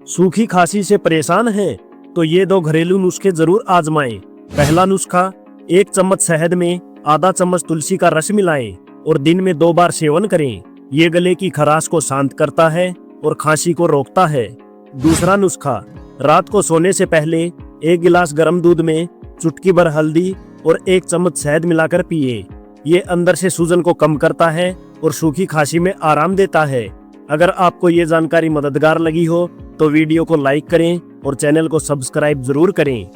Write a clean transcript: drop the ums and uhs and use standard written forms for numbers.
सूखी खांसी से परेशान हैं तो ये 2 घरेलू नुस्खे जरूर आजमाएं। पहला नुस्खा, 1 चम्मच शहद में आधा चम्मच तुलसी का रस मिलाएं और दिन में 2 बार सेवन करें। ये गले की खराश को शांत करता है और खांसी को रोकता है। दूसरा नुस्खा, रात को सोने से पहले 1 गिलास गर्म दूध में चुटकी भर हल्दी और 1 चम्मच शहद मिलाकर पिए। ये अंदर से सूजन को कम करता है और सूखी खांसी में आराम देता है। अगर आपको ये जानकारी मददगार लगी हो तो वीडियो को लाइक करें और चैनल को सब्सक्राइब जरूर करें।